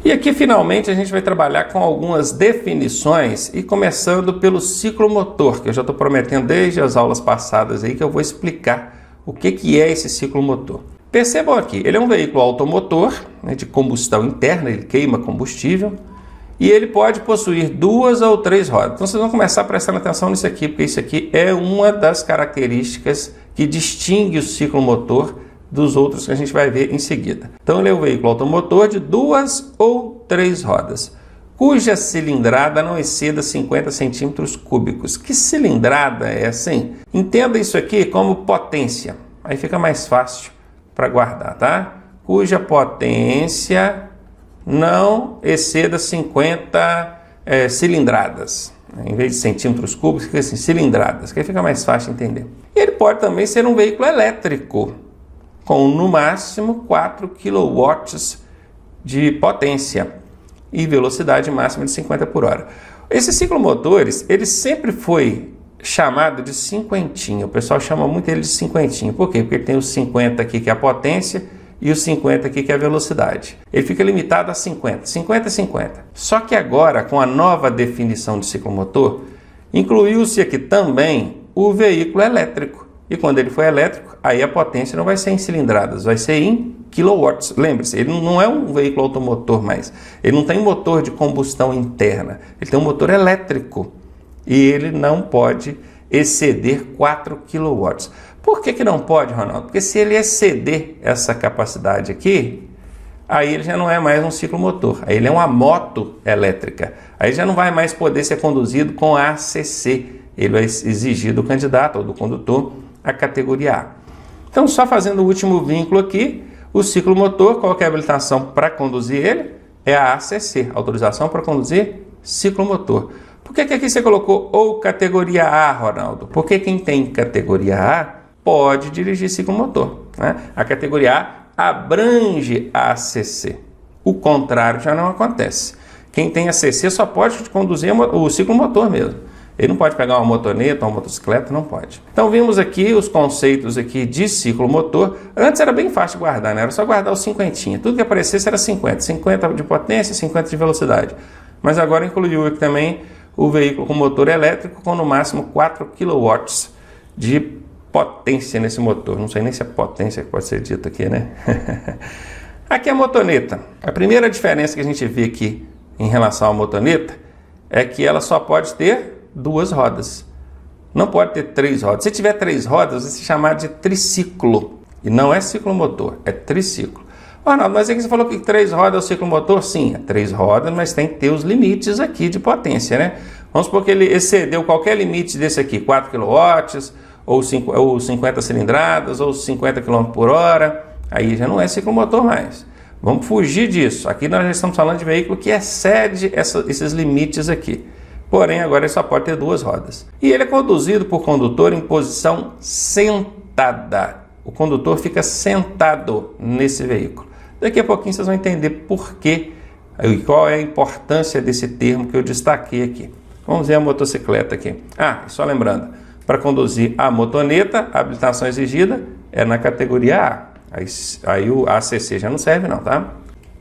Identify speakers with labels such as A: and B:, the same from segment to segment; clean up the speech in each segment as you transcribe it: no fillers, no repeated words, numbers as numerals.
A: E aqui finalmente a gente vai trabalhar com algumas definições e começando pelo ciclomotor, que eu já estou prometendo desde as aulas passadas aí que eu vou explicar o que é esse ciclomotor. Percebam aqui, ele é um veículo automotor, né, de combustão interna, ele queima combustível e ele pode possuir 2 ou 3 rodas. Então vocês vão começar prestando atenção nisso aqui, porque isso aqui é uma das características que distingue o ciclomotor dos outros que a gente vai ver em seguida. Então ele é um veículo automotor de 2 ou 3 rodas, cuja cilindrada não exceda 50 centímetros cúbicos. Que cilindrada é assim? Entenda isso aqui como potência, aí fica mais fácil para guardar, tá? Cuja potência não exceda 50 cilindradas. Em vez de centímetros cúbicos, fica assim, cilindradas, que aí fica mais fácil de entender. E ele pode também ser um veículo elétrico, com no máximo 4 kW de potência e velocidade máxima de 50 por hora. Esses ciclomotores, ele sempre foi chamado de cinquentinho. O pessoal chama muito ele de cinquentinho. Por quê? Porque ele tem os 50 aqui que é a potência e os 50 aqui que é a velocidade. Ele fica limitado a 50, 50 e 50. Só que agora, com a nova definição de ciclomotor, incluiu-se aqui também o veículo elétrico. E quando ele for elétrico, aí a potência não vai ser em cilindradas, vai ser em kilowatts. Lembre-se, ele não é um veículo automotor mais. Ele não tem motor de combustão interna. Ele tem um motor elétrico. E ele não pode exceder 4 kilowatts. Por que não pode, Ronaldo? Porque se ele exceder essa capacidade aqui, aí ele já não é mais um ciclomotor. Aí ele é uma moto elétrica. Aí já não vai mais poder ser conduzido com ACC. Ele vai exigir do candidato ou do condutor a categoria A. Então, só fazendo o último vínculo aqui, o ciclomotor, qual que é a habilitação para conduzir ele? É a ACC, autorização para conduzir ciclomotor. Por que aqui você colocou ou categoria A, Ronaldo? Porque quem tem categoria A pode dirigir ciclomotor, né? A categoria A abrange a ACC. O contrário já não acontece. Quem tem ACC só pode conduzir o ciclomotor mesmo. Ele não pode pegar uma motoneta, uma motocicleta, não pode. Então vimos aqui os conceitos aqui de ciclomotor. Antes era bem fácil de guardar, né? Era só guardar os cinquentinha. Tudo que aparecesse era 50. 50 de potência, 50 de velocidade. Mas agora incluiu aqui também o veículo com motor elétrico com no máximo 4 kW de potência nesse motor. Não sei nem se é potência que pode ser dito aqui, né? Aqui é a motoneta. A primeira diferença que a gente vê aqui em relação à motoneta é que ela só pode ter 2 rodas. Não pode ter 3 rodas. Se tiver 3 rodas, vai se chamar de triciclo. E não é ciclomotor, é triciclo. Ronaldo, mas é que você falou que 3 rodas é o ciclomotor? Sim, é 3 rodas, mas tem que ter os limites aqui de potência, né? Vamos supor que ele excedeu qualquer limite desse aqui, 4 kW, ou 50 cilindradas, ou 50 km por hora. Aí já não é ciclomotor mais. Vamos fugir disso. Aqui nós já estamos falando de veículo que excede esses limites aqui. Porém, agora ele só pode ter 2 rodas. E ele é conduzido por condutor em posição sentada. O condutor fica sentado nesse veículo. Daqui a pouquinho vocês vão entender por quê e qual é a importância desse termo que eu destaquei aqui. Vamos ver a motocicleta aqui. Só lembrando, para conduzir a motoneta, a habilitação exigida é na categoria A. Aí o ACC já não serve não, tá?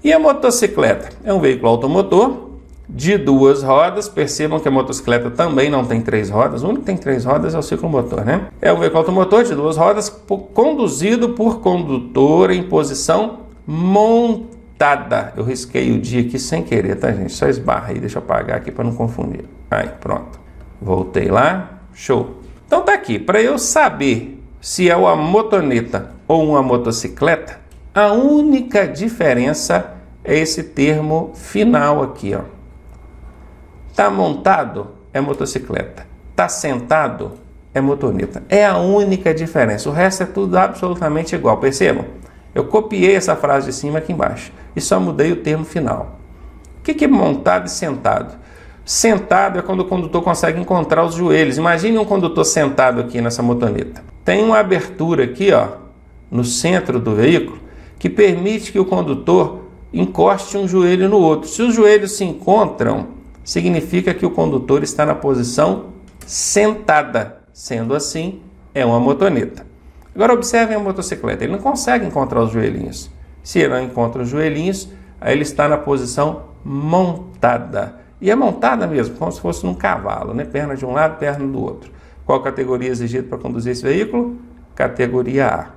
A: E a motocicleta? É um veículo automotor de 2 rodas. Percebam que a motocicleta também não tem 3 rodas. O único que tem 3 rodas é o ciclomotor, né? É um veículo automotor de 2 rodas conduzido por condutor em posição montada. Eu risquei o dia aqui sem querer, tá, gente? Só esbarra aí, deixa eu apagar aqui para não confundir. Aí, pronto. Voltei lá. Show. Então tá aqui. Para eu saber se é uma motoneta ou uma motocicleta, a única diferença é esse termo final aqui, ó. Tá montado é motocicleta, tá sentado é motoneta. É a única diferença. O resto é tudo absolutamente igual. Percebam? Eu copiei essa frase de cima aqui embaixo e só mudei o termo final. O que é montado e sentado? Sentado é quando o condutor consegue encontrar os joelhos. Imagine um condutor sentado aqui nessa motoneta. Tem uma abertura aqui, ó, no centro do veículo, que permite que o condutor encoste um joelho no outro. Se os joelhos se encontram, significa que o condutor está na posição sentada. Sendo assim, é uma motoneta. Agora observem a motocicleta. Ele não consegue encontrar os joelhinhos. Se ele não encontra os joelhinhos, aí ele está na posição montada. E é montada mesmo, como se fosse num cavalo, né? Perna de um lado, perna do outro. Qual categoria exigida para conduzir esse veículo? Categoria A.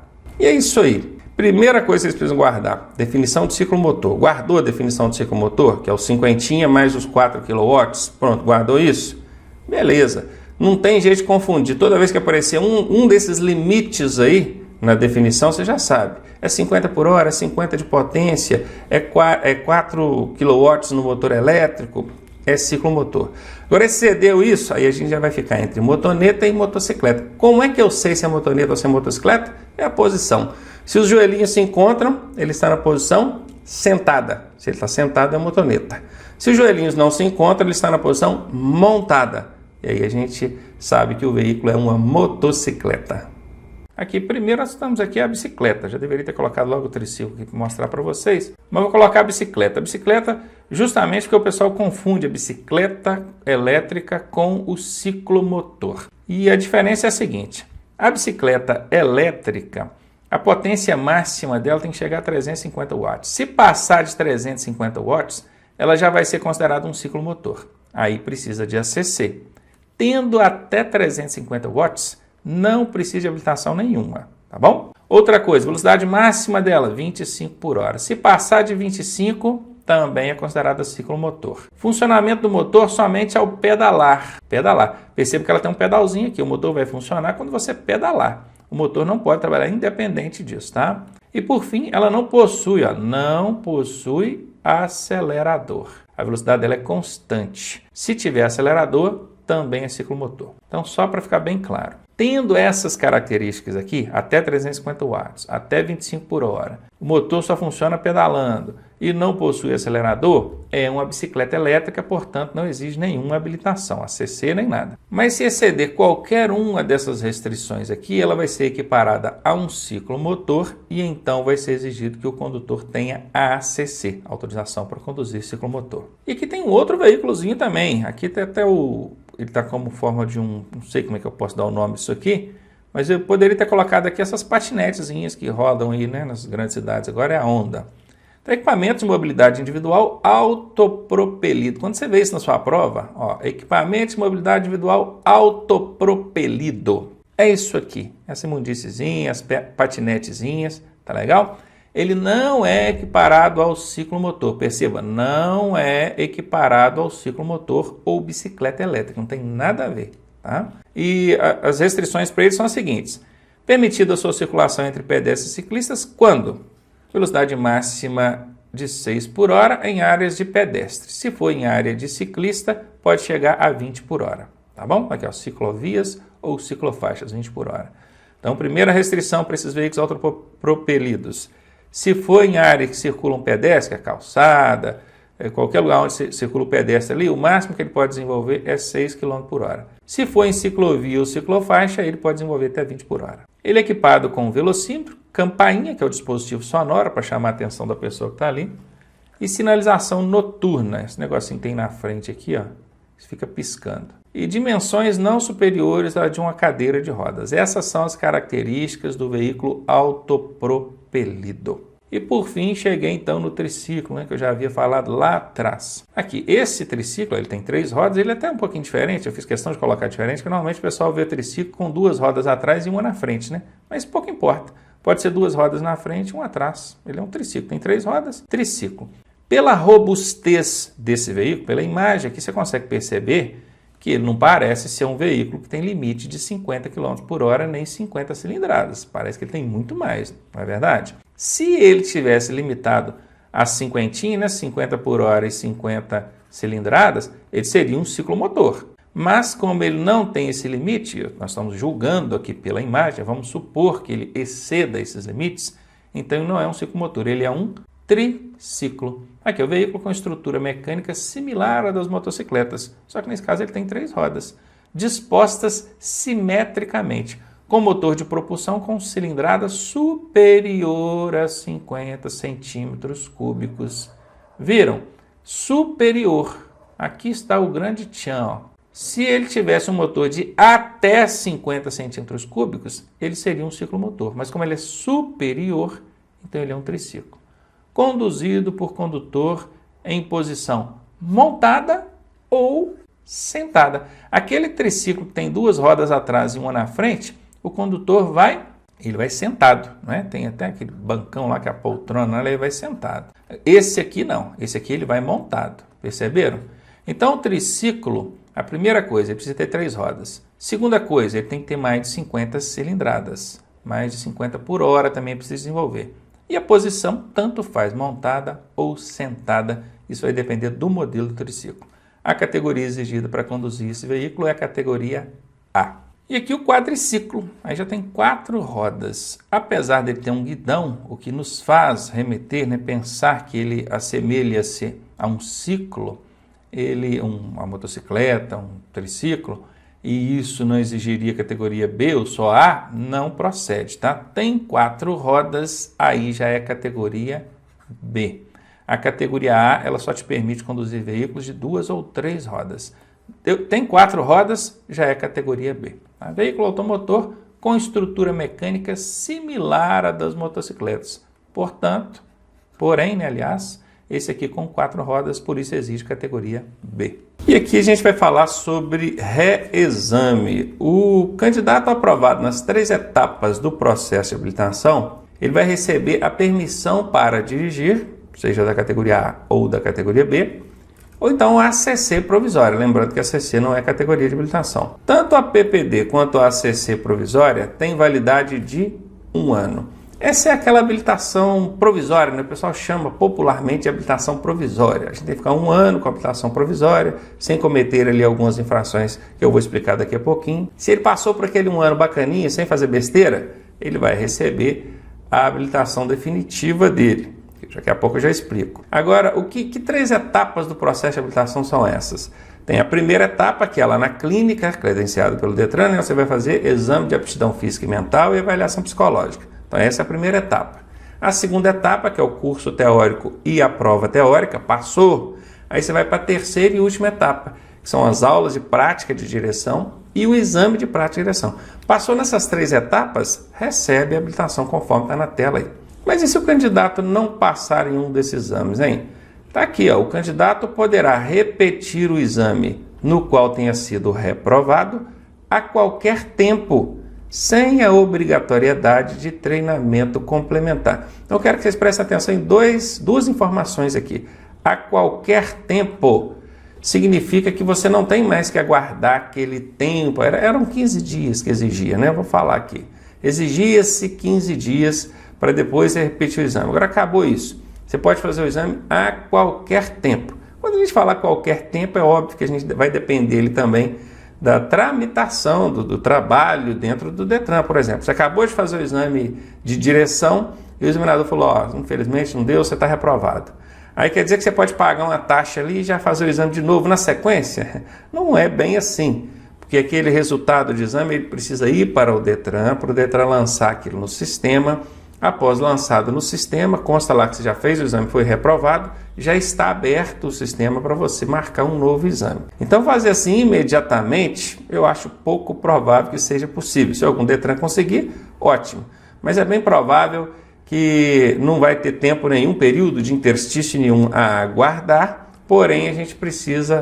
A: E é isso aí. Primeira coisa que vocês precisam guardar, definição de ciclo motor. Guardou a definição de ciclo motor, que é o 50 mais os 4 kW? Pronto, guardou isso? Beleza. Não tem jeito de confundir. Toda vez que aparecer um desses limites aí na definição, você já sabe. É 50 por hora, é 50 de potência, é 4 kW no motor elétrico, é ciclo motor. Agora, excedeu isso, aí a gente já vai ficar entre motoneta e motocicleta. Como é que eu sei se é motoneta ou se é motocicleta? É a posição. Se os joelhinhos se encontram, ele está na posição sentada. Se ele está sentado, é motoneta. Se os joelhinhos não se encontram, ele está na posição montada. E aí a gente sabe que o veículo é uma motocicleta. Aqui, primeiro, nós estamos aqui a bicicleta. Já deveria ter colocado logo o triciclo aqui para mostrar para vocês. Mas vou colocar a bicicleta. A bicicleta, justamente porque o pessoal confunde a bicicleta elétrica com o ciclomotor. E a diferença é a seguinte. A bicicleta elétrica, a potência máxima dela tem que chegar a 350 watts. Se passar de 350 watts, ela já vai ser considerada um ciclomotor. Aí precisa de ACC. Tendo até 350 watts, não precisa de habilitação nenhuma, tá bom? Outra coisa, velocidade máxima dela, 25 por hora. Se passar de 25, também é considerada ciclomotor. Funcionamento do motor somente ao pedalar. Pedalar. Perceba que ela tem um pedalzinho aqui. O motor vai funcionar quando você pedalar. O motor não pode trabalhar independente disso, tá? E por fim, ela não possui acelerador. A velocidade dela é constante. Se tiver acelerador, também é ciclomotor. Então, só para ficar bem claro. Tendo essas características aqui, até 350 watts, até 25 por hora, o motor só funciona pedalando e não possui acelerador, é uma bicicleta elétrica, portanto não exige nenhuma habilitação, ACC nem nada. Mas se exceder qualquer uma dessas restrições aqui, ela vai ser equiparada a um ciclomotor e então vai ser exigido que o condutor tenha ACC, autorização para conduzir ciclomotor. E aqui tem um outro veículozinho também, aqui tem até ele está como forma de não sei como é que eu posso dar o nome disso aqui, mas eu poderia ter colocado aqui essas patinetezinhas que rodam aí, né, nas grandes cidades, agora é a Honda. Então, equipamento de mobilidade individual autopropelido. Quando você vê isso na sua prova, ó, equipamento de mobilidade individual autopropelido. É isso aqui, essa imundíciezinha, as patinetezinhas, tá legal? Ele não é equiparado ao ciclomotor. Perceba, não é equiparado ao ciclomotor ou bicicleta elétrica. Não tem nada a ver, tá? E as restrições para ele são as seguintes. Permitida a sua circulação entre pedestres e ciclistas quando? Velocidade máxima de 6 por hora em áreas de pedestre. Se for em área de ciclista, pode chegar a 20 por hora. Tá bom? Aqui, ó, ciclovias ou ciclofaixas, 20 por hora. Então, primeira restrição para esses veículos autopropelidos. Se for em área que circula um pedestre, a calçada, qualquer lugar onde circula o pedestre ali, o máximo que ele pode desenvolver é 6 km por hora. Se for em ciclovia ou ciclofaixa, ele pode desenvolver até 20 por hora. Ele é equipado com um velocímetro, campainha, que é o dispositivo sonoro para chamar a atenção da pessoa que está ali, e sinalização noturna. Esse negocinho que tem na frente aqui, ó, fica piscando. E dimensões não superiores à de uma cadeira de rodas. Essas são as características do veículo autopropelido. E por fim, cheguei então no triciclo, né, que eu já havia falado lá atrás. Aqui, esse triciclo, ele tem 3 rodas, ele é até um pouquinho diferente, eu fiz questão de colocar diferente, porque normalmente o pessoal vê triciclo com 2 rodas atrás e uma na frente, né? Mas pouco importa. Pode ser 2 rodas na frente e uma atrás. Ele é um triciclo, tem 3 rodas, triciclo. Pela robustez desse veículo, pela imagem aqui, você consegue perceber que ele não parece ser um veículo que tem limite de 50 km por hora nem 50 cilindradas. Parece que ele tem muito mais, não é verdade? Se ele tivesse limitado a 50, né, 50 por hora e 50 cilindradas, ele seria um ciclomotor. Mas como ele não tem esse limite, nós estamos julgando aqui pela imagem, vamos supor que ele exceda esses limites, então ele não é um ciclomotor, ele é um triciclo. Aqui é o veículo com estrutura mecânica similar à das motocicletas, só que nesse caso ele tem 3 rodas, dispostas simetricamente, com motor de propulsão com cilindrada superior a 50 centímetros cúbicos. Viram? Superior. Aqui está o grande tchan, ó. Se ele tivesse um motor de até 50 centímetros cúbicos, ele seria um ciclomotor, mas como ele é superior, então ele é um triciclo. conduzido por condutor em posição montada ou sentada. Aquele triciclo que tem duas rodas atrás e uma na frente, o condutor vai sentado, né? Tem até aquele bancão lá que é a poltrona, ele vai sentado. Esse aqui não, esse aqui ele vai montado, perceberam? Então o triciclo, a primeira coisa, ele precisa ter 3 rodas. Segunda coisa, ele tem que ter mais de 50 cilindradas, mais de 50 por hora também precisa desenvolver. E a posição tanto faz montada ou sentada, isso vai depender do modelo do triciclo. A categoria exigida para conduzir esse veículo é a categoria A. E aqui o quadriciclo, aí já tem 4 rodas. Apesar de ele ter um guidão, o que nos faz remeter, né, pensar que ele assemelha-se a um ciclo, uma motocicleta, um triciclo, e isso não exigiria categoria B ou só A, não procede, tá? Tem 4 rodas, aí já é categoria B. A categoria A, ela só te permite conduzir veículos de 2 ou 3 rodas. Tem 4 rodas, já é categoria B. Tá? Veículo automotor com estrutura mecânica similar à das motocicletas. Porém, aliás, esse aqui com 4 rodas, por isso exige categoria B. E aqui a gente vai falar sobre reexame. O candidato aprovado nas 3 etapas do processo de habilitação, ele vai receber a permissão para dirigir, seja da categoria A ou da categoria B, ou então a ACC provisória, lembrando que a ACC não é categoria de habilitação. Tanto a PPD quanto a ACC provisória tem validade de 1 ano. Essa é aquela habilitação provisória, né? O pessoal chama popularmente de habilitação provisória. A gente tem que ficar 1 ano com a habilitação provisória, sem cometer ali algumas infrações que eu vou explicar daqui a pouquinho. Se ele passou por aquele 1 ano bacaninha, sem fazer besteira, ele vai receber a habilitação definitiva dele. Daqui a pouco eu já explico. Agora, que 3 etapas do processo de habilitação são essas? Tem a primeira etapa, que é lá na clínica, credenciada pelo Detran, né? Você vai fazer exame de aptidão física e mental e avaliação psicológica. Então essa é a primeira etapa. A segunda etapa, que é o curso teórico e a prova teórica, passou, aí você vai para a terceira e última etapa, que são as aulas de prática de direção e o exame de prática de direção. Passou nessas 3 etapas, recebe a habilitação conforme está na tela aí. Mas e se o candidato não passar em um desses exames, hein? Está aqui, ó, o candidato poderá repetir o exame no qual tenha sido reprovado a qualquer tempo, sem a obrigatoriedade de treinamento complementar. Então eu quero que vocês prestem atenção em duas informações aqui. A qualquer tempo significa que você não tem mais que aguardar aquele tempo. Eram 15 dias que exigia, né? Eu vou falar aqui. Exigia-se 15 dias para depois você repetir o exame. Agora acabou isso. Você pode fazer o exame a qualquer tempo. Quando a gente falar qualquer tempo, é óbvio que a gente vai depender ele também da tramitação, do trabalho dentro do Detran, por exemplo. Você acabou de fazer o exame de direção e o examinador falou, ó, infelizmente não deu, você está reprovado. Aí quer dizer que você pode pagar uma taxa ali e já fazer o exame de novo na sequência? Não é bem assim, porque aquele resultado de exame ele precisa ir para o Detran lançar aquilo no sistema. Após lançado no sistema, consta lá que você já fez o exame, foi reprovado, já está aberto o sistema para você marcar um novo exame. Então fazer assim imediatamente, eu acho pouco provável que seja possível. Se algum Detran conseguir, ótimo. Mas é bem provável que não vai ter tempo nenhum, período de interstício nenhum a aguardar, porém a gente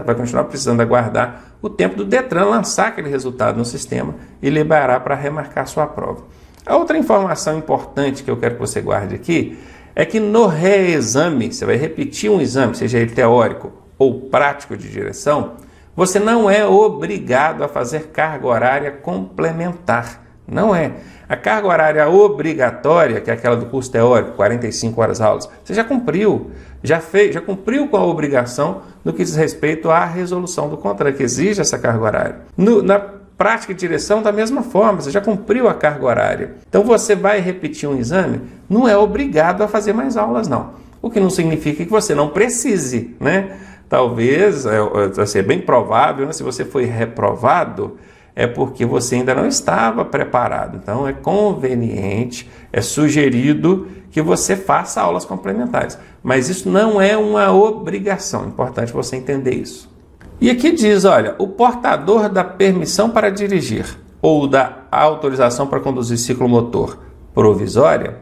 A: vai continuar precisando aguardar o tempo do Detran lançar aquele resultado no sistema e liberar para remarcar sua prova. A outra informação importante que eu quero que você guarde aqui é que no reexame, você vai repetir um exame, seja ele teórico ou prático de direção, você não é obrigado a fazer carga horária complementar. Não é. A carga horária obrigatória, que é aquela do curso teórico, 45 horas aulas, você já cumpriu, já cumpriu com a obrigação no que diz respeito à resolução do contrato, que exige essa carga horária. Na prática de direção, da mesma forma, você já cumpriu a carga horária. Então você vai repetir um exame, não é obrigado a fazer mais aulas, não. O que não significa que você não precise, né? Talvez, vai ser bem provável, né? Se você foi reprovado, é porque você ainda não estava preparado. Então é conveniente, é sugerido que você faça aulas complementares. Mas isso não é uma obrigação, é importante você entender isso. E aqui diz, olha, o portador da permissão para dirigir ou da autorização para conduzir ciclomotor provisória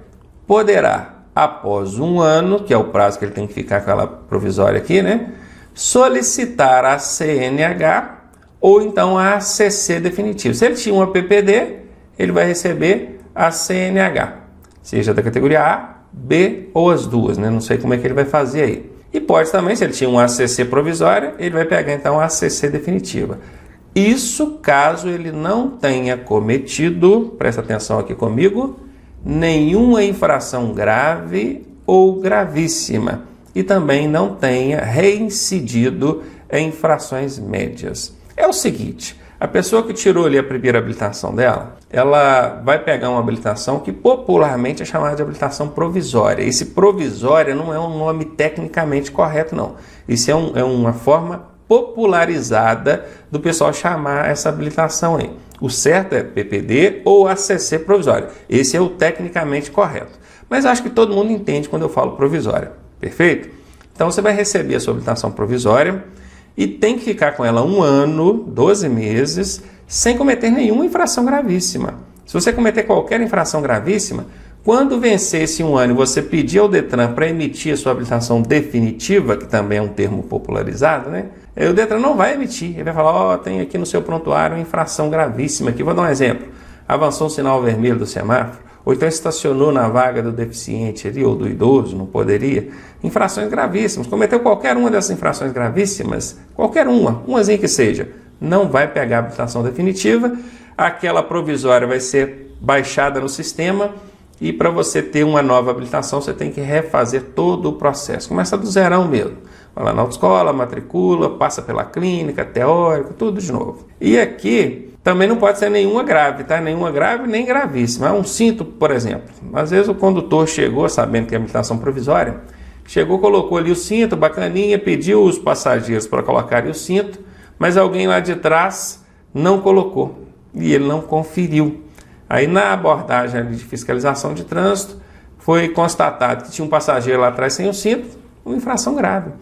A: poderá, após um ano, que é o prazo que ele tem que ficar com ela provisória aqui, né? Solicitar a CNH ou então a ACC definitiva. Se ele tinha uma PPD, ele vai receber a CNH, seja da categoria A, B ou as duas, né? Não sei como é que ele vai fazer aí. E pode também, se ele tinha uma ACC provisória, ele vai pegar então a ACC definitiva. Isso caso ele não tenha cometido, presta atenção aqui comigo, nenhuma infração grave ou gravíssima e também não tenha reincidido em infrações médias. É o seguinte, a pessoa que tirou ali a primeira habilitação dela, ela vai pegar uma habilitação que popularmente é chamada de habilitação provisória. Esse provisória não é um nome tecnicamente correto, não. Isso é uma forma popularizada do pessoal chamar essa habilitação aí. O certo é PPD ou ACC provisória. Esse é o tecnicamente correto. Mas acho que todo mundo entende quando eu falo provisória. Perfeito? Então você vai receber a sua habilitação provisória e tem que ficar com ela 1 ano, 12 meses, sem cometer nenhuma infração gravíssima. Se você cometer qualquer infração gravíssima, quando vencer esse 1 ano e você pedir ao Detran para emitir a sua habilitação definitiva, que também é um termo popularizado, né? O Detran não vai emitir. Ele vai falar, tem aqui no seu prontuário uma infração gravíssima. Aqui vou dar um exemplo. Avançou um sinal vermelho do semáforo, ou então estacionou na vaga do deficiente ali, ou do idoso, não poderia. Infrações gravíssimas. Cometeu qualquer uma dessas infrações gravíssimas, qualquer umazinha que seja, não vai pegar a habilitação definitiva. Aquela provisória vai ser baixada no sistema e para você ter uma nova habilitação, você tem que refazer todo o processo. Começa do zerão mesmo. Vai lá na autoescola, matricula, passa pela clínica, teórico, tudo de novo. E aqui também não pode ser nenhuma grave, tá? Nenhuma grave, nem gravíssima. Um cinto, por exemplo. Às vezes o condutor chegou, sabendo que é habilitação provisória, chegou, colocou ali o cinto, bacaninha, pediu os passageiros para colocarem o cinto, mas alguém lá de trás não colocou e ele não conferiu. Aí na abordagem de fiscalização de trânsito foi constatado que tinha um passageiro lá atrás sem o cinto, uma infração grave.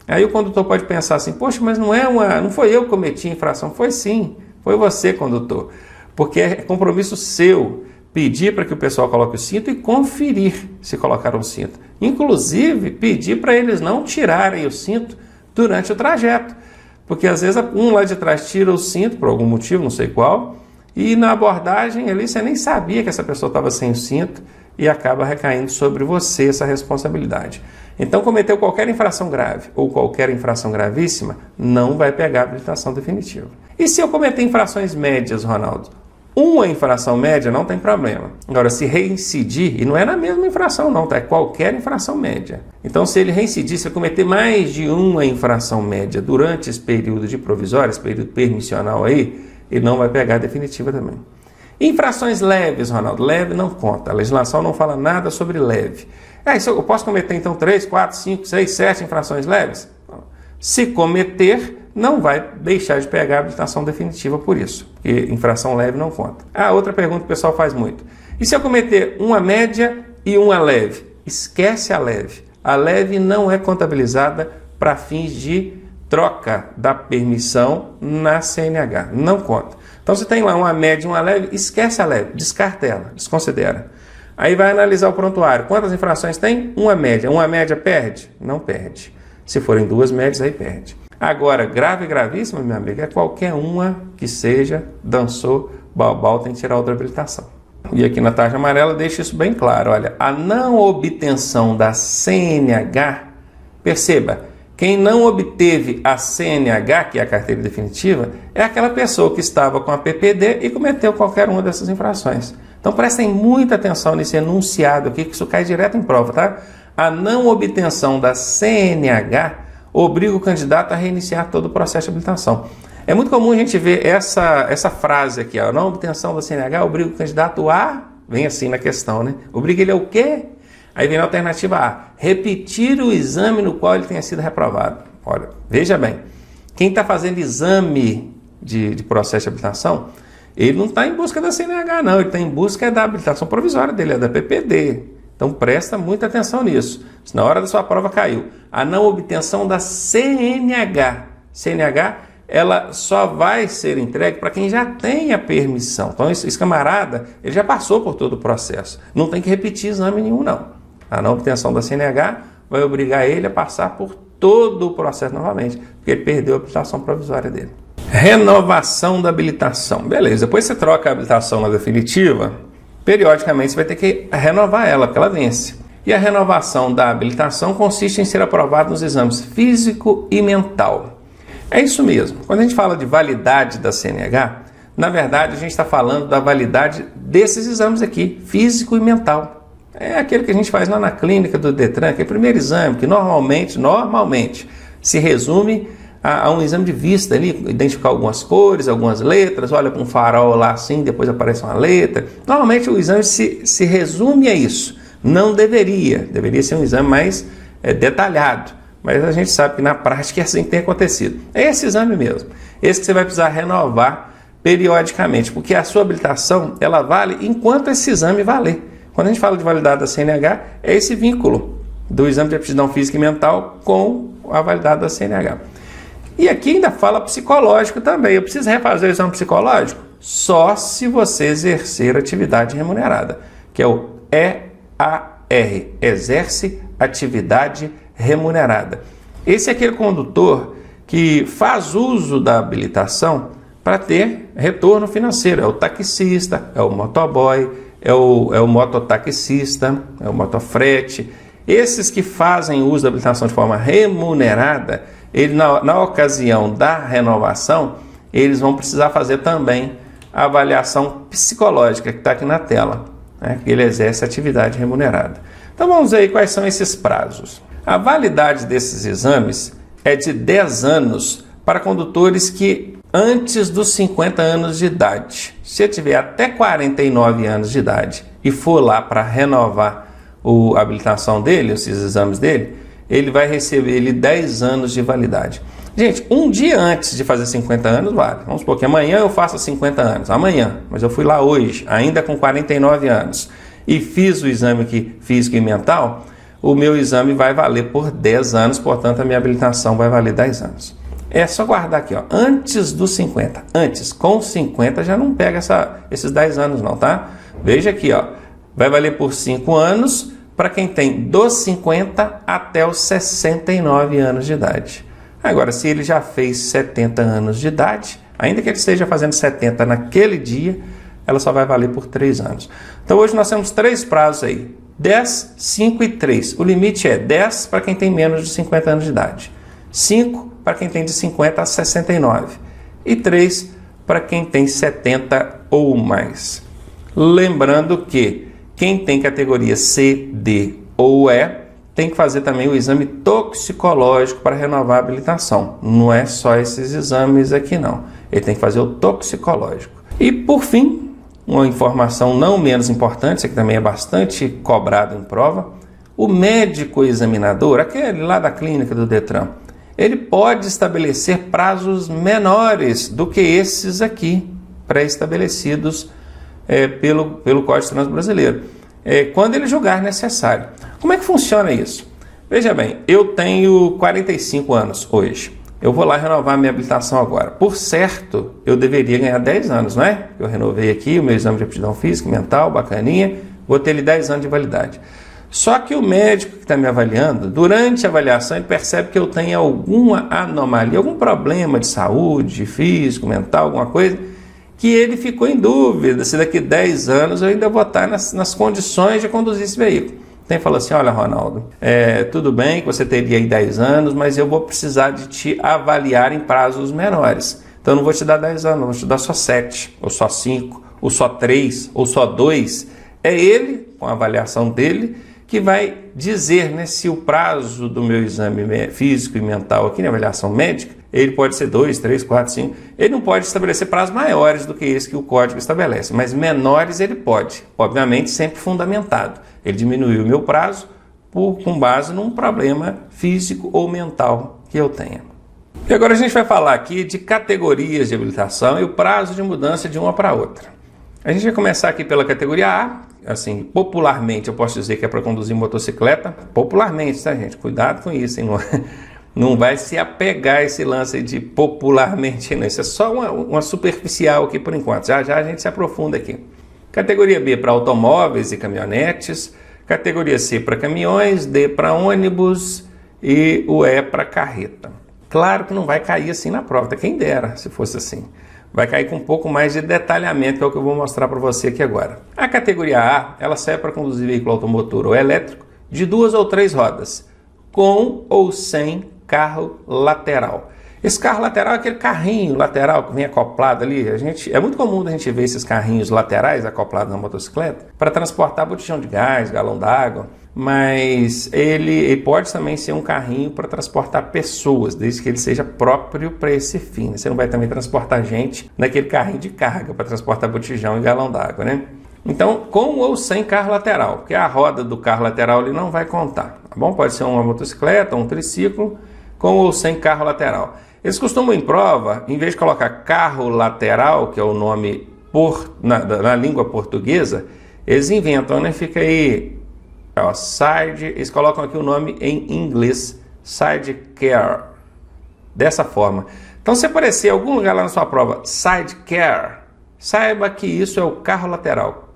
A: Aí o condutor pode pensar assim, poxa, mas não foi eu que cometi a infração, foi sim. Foi você, condutor, porque é compromisso seu pedir para que o pessoal coloque o cinto e conferir se colocaram o cinto. Inclusive, pedir para eles não tirarem o cinto durante o trajeto, porque às vezes um lá de trás tira o cinto por algum motivo, não sei qual, e na abordagem ali você nem sabia que essa pessoa estava sem o cinto e acaba recaindo sobre você essa responsabilidade. Então, cometeu qualquer infração grave ou qualquer infração gravíssima, não vai pegar a habilitação definitiva. E se eu cometer infrações médias, Ronaldo? Uma infração média não tem problema. Agora, se reincidir, e não é na mesma infração não, tá? É qualquer infração média. Então, se ele reincidir, se ele cometer mais de uma infração média durante esse período de provisório, esse período permissional aí, ele não vai pegar a definitiva também. Infrações leves, Ronaldo, leve não conta. A legislação não fala nada sobre leve. Eu posso cometer então 3, 4, 5, 6, 7 infrações leves? Se cometer, não vai deixar de pegar a habilitação definitiva por isso, porque infração leve não conta. Outra pergunta que o pessoal faz muito. E se eu cometer uma média e uma leve? Esquece a leve. A leve não é contabilizada para fins de troca da permissão na CNH. Não conta. Então, se tem lá uma média e uma leve, esquece a leve, descarta ela, desconsidera. Aí vai analisar o prontuário. Quantas infrações tem? Uma média. Uma média perde? Não perde. Se forem 2 médias, aí perde. Agora, grave e gravíssima, meu amigo, é qualquer uma que seja, dançou, balbal, tem que tirar outra habilitação. E aqui na tarja amarela deixa isso bem claro. Olha, a não obtenção da CNH, perceba, quem não obteve a CNH, que é a carteira definitiva, é aquela pessoa que estava com a PPD e cometeu qualquer uma dessas infrações. Então prestem muita atenção nesse enunciado aqui, que isso cai direto em prova, tá? A não obtenção da CNH obriga o candidato a reiniciar todo o processo de habilitação. É muito comum a gente ver essa frase aqui, a não obtenção da CNH obriga o candidato a... Vem assim na questão, né? Obriga ele ao quê? Aí vem a alternativa A, repetir o exame no qual ele tenha sido reprovado. Olha, veja bem, quem está fazendo exame de processo de habilitação, ele não está em busca da CNH, não, ele está em busca da habilitação provisória dele, é da PPD. Então presta muita atenção nisso. Se na hora da sua prova caiu a não obtenção da CNH, ela só vai ser entregue para quem já tem a permissão. Então esse camarada, ele já passou por todo o processo. Não tem que repetir exame nenhum, não. A não obtenção da CNH vai obrigar ele a passar por todo o processo novamente, porque ele perdeu a habilitação provisória dele. Renovação da habilitação. Beleza, depois você troca a habilitação na definitiva, periodicamente você vai ter que renovar ela, porque ela vence. E a renovação da habilitação consiste em ser aprovado nos exames físico e mental. É isso mesmo. Quando a gente fala de validade da CNH, na verdade a gente está falando da validade desses exames aqui, físico e mental. É aquele que a gente faz lá na clínica do Detran, que é o primeiro exame, que normalmente se resume a um exame de vista ali, identificar algumas cores, algumas letras, olha para um farol lá assim, depois aparece uma letra. Normalmente o exame se resume a isso. Não deveria ser um exame mais detalhado, mas a gente sabe que na prática é assim que tem acontecido. É esse exame mesmo, esse que você vai precisar renovar periodicamente, porque a sua habilitação ela vale enquanto esse exame valer. Quando a gente fala de validade da CNH, é esse vínculo do exame de aptidão física e mental com a validade da CNH. E aqui ainda fala psicológico também. Eu preciso refazer o exame psicológico? Só se você exercer atividade remunerada, que é o EAR, exerce atividade remunerada. Esse é aquele condutor que faz uso da habilitação para ter retorno financeiro. É o taxista, é o motoboy, é o mototaxista, é o motofrete. Esses que fazem uso da habilitação de forma remunerada, ele, na ocasião da renovação, eles vão precisar fazer também a avaliação psicológica que está aqui na tela, né? Que ele exerce atividade remunerada. Então vamos ver aí quais são esses prazos. A validade desses exames é de 10 anos para condutores que antes dos 50 anos de idade. Se ele tiver até 49 anos de idade e for lá para renovar a habilitação dele, esses exames dele, ele vai receber 10 anos de validade. Gente, um dia antes de fazer 50 anos vale. Vamos supor que amanhã eu faça 50 anos. Amanhã, mas eu fui lá hoje, ainda com 49 anos, e fiz o exame aqui, físico e mental, o meu exame vai valer por 10 anos, portanto a minha habilitação vai valer 10 anos. É só guardar aqui, ó, antes dos 50. Antes, com 50 já não pega esses 10 anos não, tá? Veja aqui, ó, vai valer por 5 anos para quem tem dos 50 até os 69 anos de idade. Agora, se ele já fez 70 anos de idade, ainda que ele esteja fazendo 70 naquele dia, ela só vai valer por 3 anos. Então hoje nós temos 3 prazos aí, 10, 5 e 3. O limite é 10 para quem tem menos de 50 anos de idade, 5 para quem tem de 50 a 69 e 3 para quem tem 70 ou mais. Lembrando que quem tem categoria C, D ou E tem que fazer também o exame toxicológico para renovar a habilitação. Não é só esses exames aqui não. Ele tem que fazer o toxicológico. E por fim, uma informação não menos importante, isso aqui também é bastante cobrado em prova, o médico examinador, aquele lá da clínica do Detran, ele pode estabelecer prazos menores do que esses aqui, pré-estabelecidos pelo Código de Trânsito Brasileiro, quando ele julgar necessário. Como é que funciona isso? Veja bem, eu tenho 45 anos hoje. Eu vou lá renovar minha habilitação agora. Por certo, eu deveria ganhar 10 anos, não é? Eu renovei aqui o meu exame de aptidão física e mental, bacaninha, vou ter ele 10 anos de validade. Só que o médico que está me avaliando, durante a avaliação, ele percebe que eu tenho alguma anomalia, algum problema de saúde, físico, mental, alguma coisa, que ele ficou em dúvida se daqui 10 anos eu ainda vou estar nas condições de conduzir esse veículo. Então ele falou assim, olha Ronaldo, tudo bem que você teria aí 10 anos, mas eu vou precisar de te avaliar em prazos menores. Então eu não vou te dar 10 anos, vou te dar só 7, ou só 5, ou só 3, ou só 2. É ele, com a avaliação dele, que vai dizer, né, se o prazo do meu exame físico e mental aqui na avaliação médica, ele pode ser 2, 3, 4, 5. Ele não pode estabelecer prazos maiores do que esse que o código estabelece, mas menores ele pode, obviamente sempre fundamentado. Ele diminuiu o meu prazo com base num problema físico ou mental que eu tenha. E agora a gente vai falar aqui de categorias de habilitação e o prazo de mudança de uma para outra. A gente vai começar aqui pela categoria A, assim, popularmente eu posso dizer que é para conduzir motocicleta, popularmente, tá gente? Cuidado com isso, hein? Não vai se apegar a esse lance de popularmente, não. Isso é só uma superficial aqui por enquanto, já a gente se aprofunda aqui. Categoria B para automóveis e caminhonetes, categoria C para caminhões, D para ônibus e o E para carreta. Claro que não vai cair assim na prova, quem dera se fosse assim. Vai cair com um pouco mais de detalhamento, que é o que eu vou mostrar para você aqui agora. A categoria A, ela serve para conduzir veículo automotor ou elétrico de 2 ou 3 rodas, com ou sem carro lateral. Esse carro lateral é aquele carrinho lateral que vem acoplado ali. É muito comum a gente ver esses carrinhos laterais acoplados na motocicleta para transportar botijão de gás, galão d'água, mas ele pode também ser um carrinho para transportar pessoas, desde que ele seja próprio para esse fim. Você não vai também transportar gente naquele carrinho de carga para transportar botijão e galão d'água, né? Então, com ou sem carro lateral, porque a roda do carro lateral ele não vai contar, tá bom? Pode ser uma motocicleta, um triciclo, com ou sem carro lateral. Eles costumam em prova, em vez de colocar carro lateral, que é o nome na língua portuguesa, eles inventam, né? Fica aí, ó, side, eles colocam aqui o nome em inglês, sidecar, dessa forma. Então, se aparecer em algum lugar lá na sua prova, sidecar, saiba que isso é o carro lateral.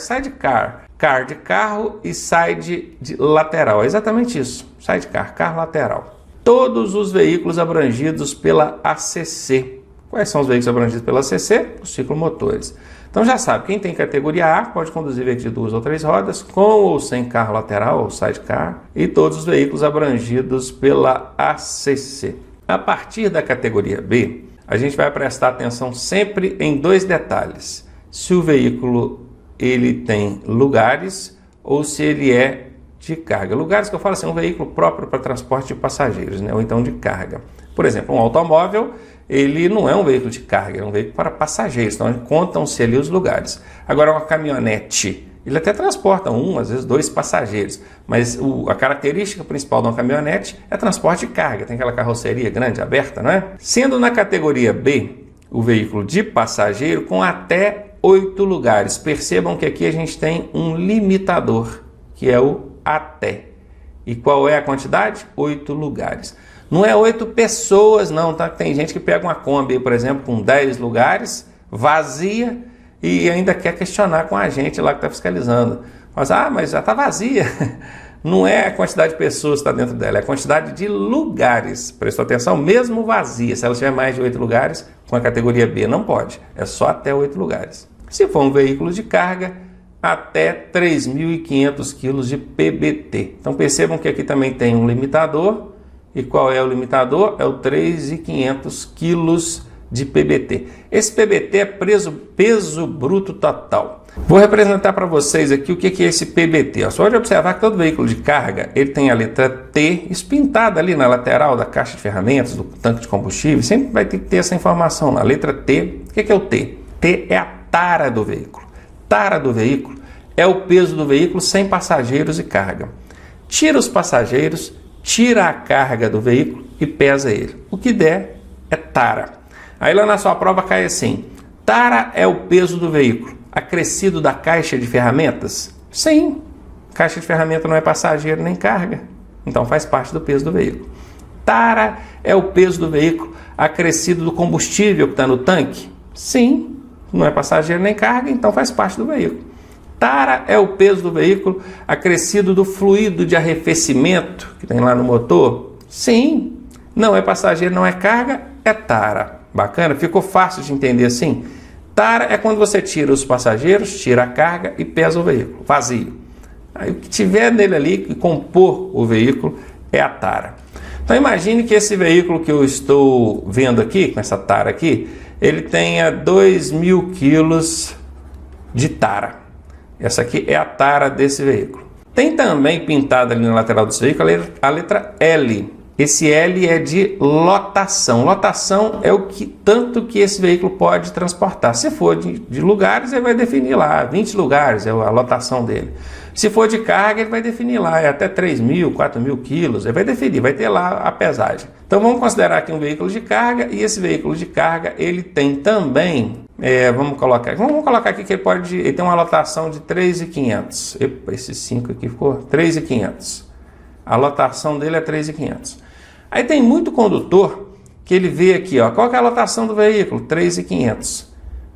A: Sidecar, car de carro e side de lateral, é exatamente isso, sidecar, carro lateral. Todos os veículos abrangidos pela ACC. Quais são os veículos abrangidos pela ACC? Os ciclomotores. Então já sabe, quem tem categoria A pode conduzir veículo de 2 ou 3 rodas, com ou sem carro lateral, ou sidecar, e todos os veículos abrangidos pela ACC. A partir da categoria B, a gente vai prestar atenção sempre em 2 detalhes. Se o veículo ele tem lugares ou se ele é de carga. Lugares que eu falo assim, um veículo próprio para transporte de passageiros, né? Ou então de carga. Por exemplo, um automóvel, ele não é um veículo de carga, é um veículo para passageiros, então contam-se ali os lugares. Agora, uma caminhonete, ele até transporta às vezes 2 passageiros, mas a característica principal de uma caminhonete é transporte de carga, tem aquela carroceria grande, aberta, não é? Sendo na categoria B, o veículo de passageiro com até 8 lugares. Percebam que aqui a gente tem um limitador, que é o até. E qual é a quantidade? 8 lugares. Não é 8 pessoas, não, tá? Tem gente que pega uma Kombi, por exemplo, com 10 lugares, vazia, e ainda quer questionar com a gente lá que está fiscalizando. Mas já está vazia. Não é a quantidade de pessoas que está dentro dela, é a quantidade de lugares. Prestou atenção? Mesmo vazia, se ela tiver mais de 8 lugares, com a categoria B não pode, é só até 8 lugares. Se for um veículo de carga, até 3.500 kg de PBT. Então percebam que aqui também tem um limitador. E qual é o limitador? É o 3.500 kg de PBT. Esse PBT é peso bruto total. Vou representar para vocês aqui o que é esse PBT. Só de observar que todo veículo de carga ele tem a letra T espintada ali na lateral da caixa de ferramentas, do tanque de combustível. Sempre vai ter que ter essa informação. A letra T, o que é o T? T é a tara do veículo. Tara do veículo é o peso do veículo sem passageiros e carga. Tira os passageiros, tira a carga do veículo e pesa ele. O que der é tara. Aí lá na sua prova cai assim: tara é o peso do veículo acrescido da caixa de ferramentas? Sim, caixa de ferramenta não é passageiro nem carga, então faz parte do peso do veículo. Tara é o peso do veículo acrescido do combustível que está no tanque? Sim, não é passageiro nem carga, então faz parte do veículo. Tara é o peso do veículo acrescido do fluido de arrefecimento que tem lá no motor? Sim, não é passageiro, não é carga, é tara. Bacana? Ficou fácil de entender assim? Tara é quando você tira os passageiros, tira a carga e pesa o veículo, vazio. Aí o que tiver nele ali, que compor o veículo, é a tara. Então imagine que esse veículo que eu estou vendo aqui, com essa tara aqui, ele tenha 2.000 kg de tara. Essa aqui é a tara desse veículo. Tem também pintada ali na lateral desse veículo a letra L. Esse L é de lotação. Lotação é o que tanto que esse veículo pode transportar. Se for de lugares, ele vai definir lá, 20 lugares é a lotação dele. Se for de carga, ele vai definir lá, é até 3.000, 4.000 quilos, ele vai definir, vai ter lá a pesagem. Então vamos considerar aqui um veículo de carga, e esse veículo de carga, ele tem também, vamos colocar aqui que ele tem uma lotação de 3.500. Epa, esse 5 aqui ficou 3.500. A lotação dele é 3.500. Aí tem muito condutor que ele vê aqui, ó, qual que é a lotação do veículo? 3.500.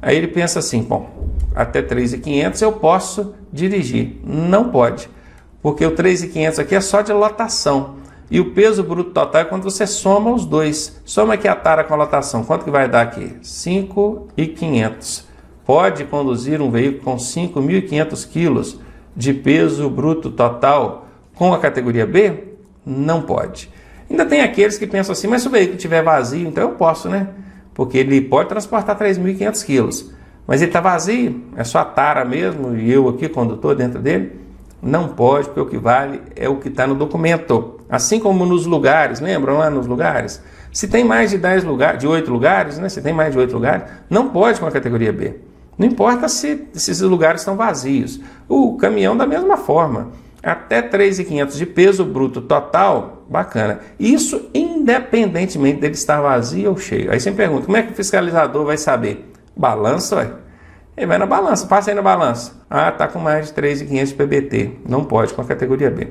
A: Aí ele pensa assim, bom, até 3.500 eu posso dirigir. Não pode, porque o 3.500 aqui é só de lotação. E o peso bruto total é quando você soma os dois. Soma aqui a tara com a lotação. Quanto que vai dar aqui? 5.500. Pode conduzir um veículo com 5.500 quilos de peso bruto total com a categoria B? Não pode. Ainda tem aqueles que pensam assim, mas se o veículo estiver vazio, então eu posso, né? Porque ele pode transportar 3.500 quilos. Mas ele está vazio, é só a tara mesmo, e eu aqui, condutor, dentro dele. Não pode, porque o que vale é o que está no documento. Assim como nos lugares, lembram lá nos lugares? Se tem mais de 10 lugares, de 8 lugares, né? Se tem mais de 8 lugares, não pode com a categoria B. Não importa se esses lugares estão vazios. O caminhão da mesma forma. Até 3.500 de peso bruto total, bacana. Isso independentemente dele estar vazio ou cheio. Aí você me pergunta, como é que o fiscalizador vai saber? Balança, ué. Ele vai na balança, passa aí na balança. Ah, está com mais de 3.500 de PBT. Não pode com a categoria B.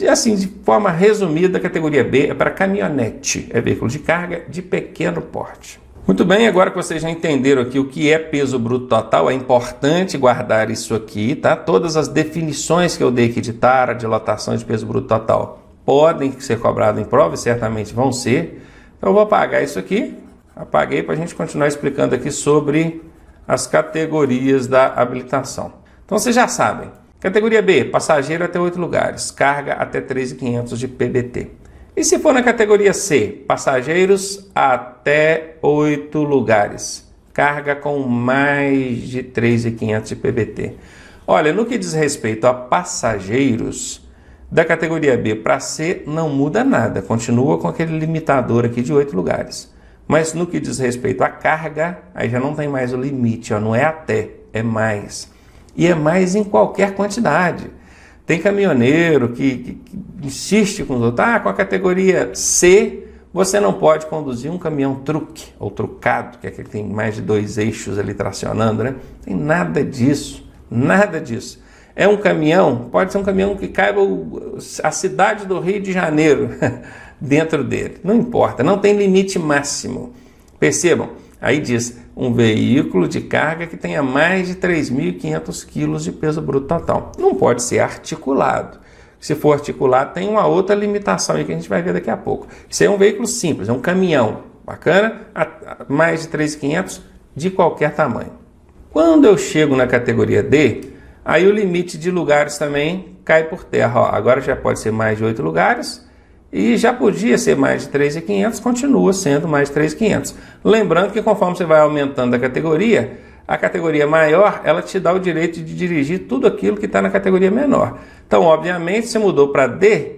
A: Assim, de forma resumida, a categoria B é para caminhonete. É veículo de carga de pequeno porte. Muito bem, agora que vocês já entenderam aqui o que é peso bruto total, é importante guardar isso aqui, tá? Todas as definições que eu dei aqui de tara, de lotação de peso bruto total, podem ser cobradas em prova e certamente vão ser. Então eu vou apagar isso aqui. Apaguei para a gente continuar explicando aqui sobre as categorias da habilitação. Então vocês já sabem. Categoria B, passageiro até 8 lugares, carga até 3.500 de PBT. E se for na categoria C, passageiros até 8 lugares, carga com mais de 3.500 de PBT. Olha, no que diz respeito a passageiros, da categoria B para C não muda nada, continua com aquele limitador aqui de 8 lugares. Mas no que diz respeito à carga, aí já não tem mais o limite, ó, não é até, é mais. E é mais em qualquer quantidade. Tem caminhoneiro que insiste com os outros, com a categoria C, você não pode conduzir um caminhão truque, ou trucado, que é aquele que tem mais de 2 eixos ali tracionando, né? Tem nada disso, nada disso. É um caminhão, pode ser um caminhão que caiba a cidade do Rio de Janeiro dentro dele, não importa, não tem limite máximo. Percebam, aí diz, um veículo de carga que tenha mais de 3.500 quilos de peso bruto total. Não pode ser articulado. Se for articulado, tem uma outra limitação aí que a gente vai ver daqui a pouco. Isso é um veículo simples, é um caminhão, bacana, mais de 3.500 de qualquer tamanho. Quando eu chego na categoria D, aí o limite de lugares também cai por terra. Ó, agora já pode ser mais de 8 lugares, e já podia ser mais de 3.500, continua sendo mais de 3.500. Lembrando que conforme você vai aumentando a categoria maior, ela te dá o direito de dirigir tudo aquilo que está na categoria menor. Então, obviamente, se mudou para D,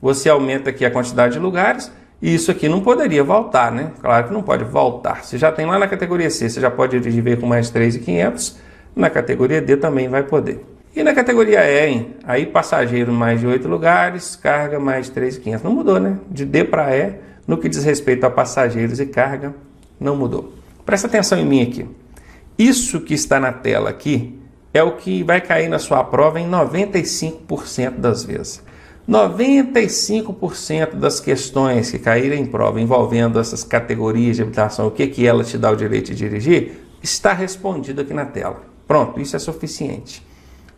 A: você aumenta aqui a quantidade de lugares, e isso aqui não poderia voltar, né? Claro que não pode voltar. Você já tem lá na categoria C, você já pode dirigir veículo com mais de 3.500, na categoria D também vai poder. E na categoria E, hein? Aí passageiro mais de 8 lugares, carga mais de 3.500. Não mudou, né? De D para E, no que diz respeito a passageiros e carga, não mudou. Presta atenção em mim aqui. Isso que está na tela aqui é o que vai cair na sua prova em 95% das vezes. 95% das questões que caírem em prova envolvendo essas categorias de habilitação, o que ela te dá o direito de dirigir, está respondido aqui na tela. Pronto, isso é suficiente.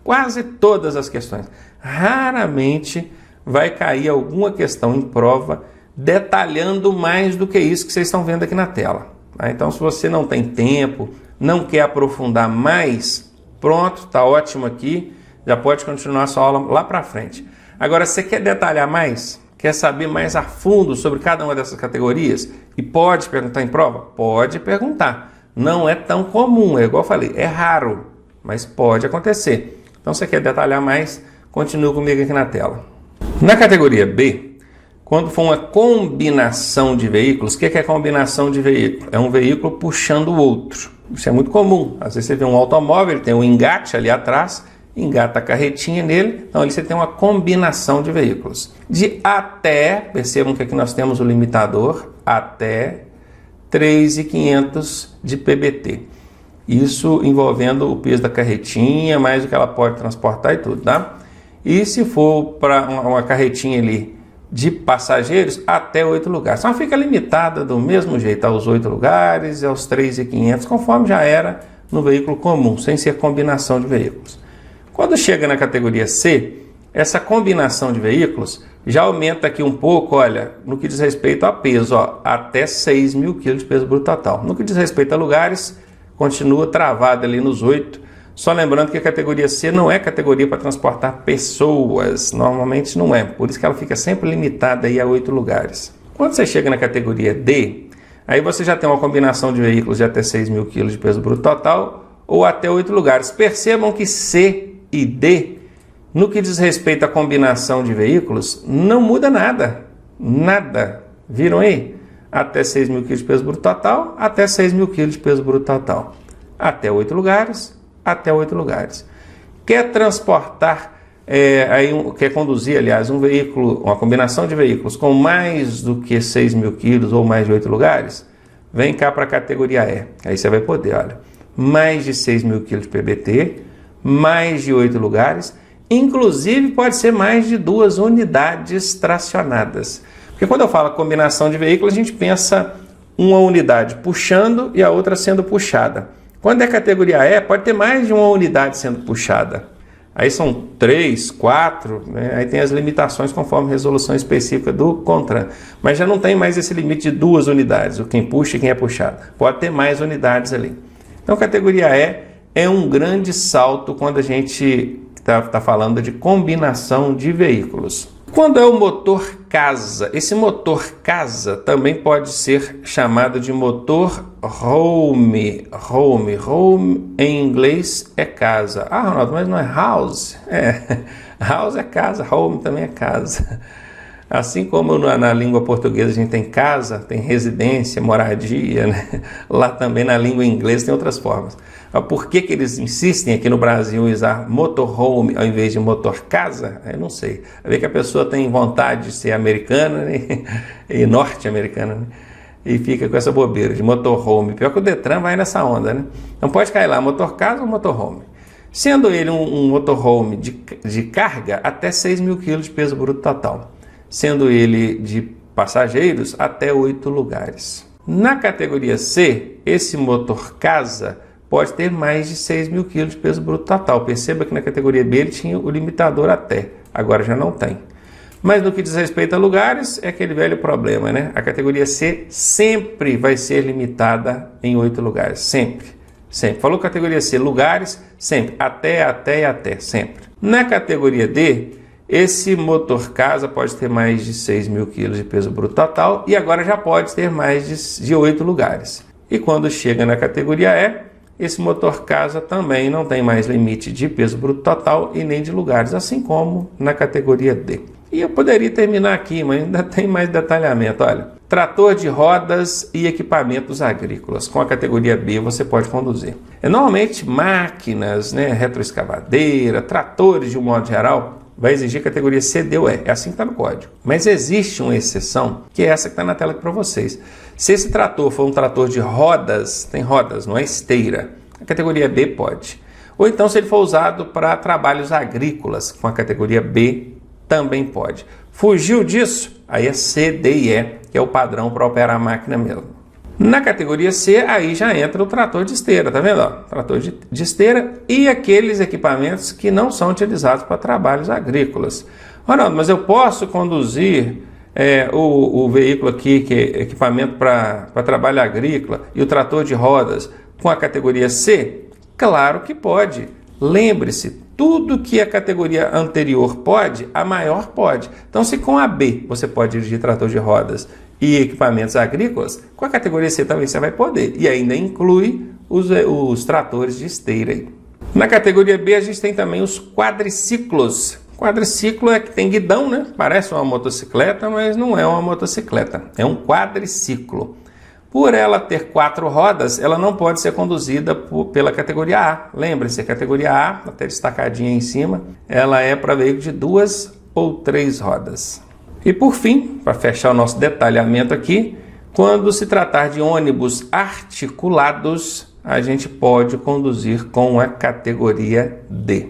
A: Quase todas as questões. Raramente vai cair alguma questão em prova detalhando mais do que isso que vocês estão vendo aqui na tela. Tá? Então, se você não tem tempo, não quer aprofundar mais, pronto, está ótimo aqui, já pode continuar a sua aula lá para frente. Agora, se você quer detalhar mais, quer saber mais a fundo sobre cada uma dessas categorias e pode perguntar em prova? Pode perguntar. Não é tão comum, é igual eu falei, é raro, mas pode acontecer. Então, se você quer detalhar mais, continue comigo aqui na tela. Na categoria B, quando for uma combinação de veículos, o que é combinação de veículo? É um veículo puxando o outro. Isso é muito comum. Às vezes você vê um automóvel, ele tem um engate ali atrás, engata a carretinha nele, então ali você tem uma combinação de veículos. De até, percebam que aqui nós temos o limitador, até 3.500 de PBT. Isso envolvendo o peso da carretinha, mais o que ela pode transportar e tudo, tá? E se for para uma carretinha ali de passageiros, até 8 lugares. Então fica limitada do mesmo jeito aos 8 lugares e aos 3.500, conforme já era no veículo comum, sem ser combinação de veículos. Quando chega na categoria C, essa combinação de veículos já aumenta aqui um pouco, olha, no que diz respeito a peso, ó, até 6.000 kg de peso bruto total. No que diz respeito a lugares, continua travado ali nos 8. Só lembrando que a categoria C não é categoria para transportar pessoas, normalmente não é, por isso que ela fica sempre limitada aí a 8 lugares. Quando você chega na categoria D, aí você já tem uma combinação de veículos de até 6.000 kg de peso bruto total ou até 8 lugares. Percebam que C e D, no que diz respeito à combinação de veículos, não muda nada, nada. Viram aí? Até 6.000 kg de peso bruto total, até 6.000 kg de peso bruto total. Até 8 lugares, até 8 lugares. Quer transportar, quer conduzir, aliás, um veículo, uma combinação de veículos com mais do que 6.000 kg ou mais de 8 lugares? Vem cá para a categoria E. Aí você vai poder, olha, mais de 6.000 kg de PBT, mais de 8 lugares, inclusive pode ser mais de 2 unidades tracionadas. Porque quando eu falo combinação de veículos, a gente pensa uma unidade puxando e a outra sendo puxada. Quando é categoria E, pode ter mais de uma unidade sendo puxada. Aí são 3, 4, né? Aí tem as limitações conforme resolução específica do CONTRAN. Mas já não tem mais esse limite de 2 unidades, quem puxa e quem é puxado. Pode ter mais unidades ali. Então, categoria E é um grande salto quando a gente está falando de combinação de veículos. Quando é o motor casa, esse motor casa também pode ser chamado de motor home. Home em inglês é casa. Ah, Ronaldo, mas não é house? House é casa, home também é casa. Assim como na língua portuguesa a gente tem casa, tem residência, moradia, né? Lá também na língua inglesa tem outras formas. Por que eles insistem aqui no Brasil em usar motorhome ao invés de motor casa? Eu não sei. Vê que a pessoa tem vontade de ser americana, né? E norte-americana, né? E fica com essa bobeira de motorhome. Pior que o Detran vai nessa onda, né? Então pode cair lá, motor casa ou motorhome. Sendo ele um motorhome de carga, até 6.000 kg de peso bruto total. Sendo ele de passageiros, até 8 lugares. Na categoria C, esse motor casa pode ter mais de 6.000 kg de peso bruto total. Perceba que na categoria B ele tinha o limitador até, agora já não tem. Mas no que diz respeito a lugares, é aquele velho problema, né? A categoria C sempre vai ser limitada em 8 lugares, sempre. Sempre. Falou categoria C, lugares, sempre. Até, sempre. Na categoria D, esse motor casa pode ter mais de 6.000 kg de peso bruto total e agora já pode ter mais de 8 lugares. E quando chega na categoria E, esse motor casa também não tem mais limite de peso bruto total e nem de lugares, assim como na categoria D. E eu poderia terminar aqui, mas ainda tem mais detalhamento. Olha, trator de rodas e equipamentos agrícolas. Com a categoria B você pode conduzir. Normalmente máquinas, né, retroescavadeira, tratores de um modo geral, vai exigir categoria C, D ou E. É assim que está no código. Mas existe uma exceção, que é essa que está na tela aqui para vocês. Se esse trator for um trator de rodas, tem rodas, não é esteira, a categoria B pode. Ou então se ele for usado para trabalhos agrícolas, com a categoria B também pode. Fugiu disso? Aí é C, D e E, que é o padrão para operar a máquina mesmo. Na categoria C, aí já entra o trator de esteira, tá vendo? Ó, trator de esteira e aqueles equipamentos que não são utilizados para trabalhos agrícolas. Ronaldo, mas eu posso conduzir o veículo aqui, que é equipamento para trabalho agrícola, e o trator de rodas com a categoria C? Claro que pode. Lembre-se, tudo que a categoria anterior pode, a maior pode. Então, se com a B você pode dirigir trator de rodas e equipamentos agrícolas, com a categoria C também você vai poder. E ainda inclui os tratores de esteira aí. Na categoria B a gente tem também os quadriciclos. Quadriciclo é que tem guidão, né? Parece uma motocicleta, mas não é uma motocicleta. É um quadriciclo. Por ela ter 4 rodas, ela não pode ser conduzida pela categoria A. Lembre-se, a categoria A, até destacadinha em cima, ela é para veículos de 2 ou 3 rodas. E por fim, para fechar o nosso detalhamento aqui, quando se tratar de ônibus articulados, a gente pode conduzir com a categoria D.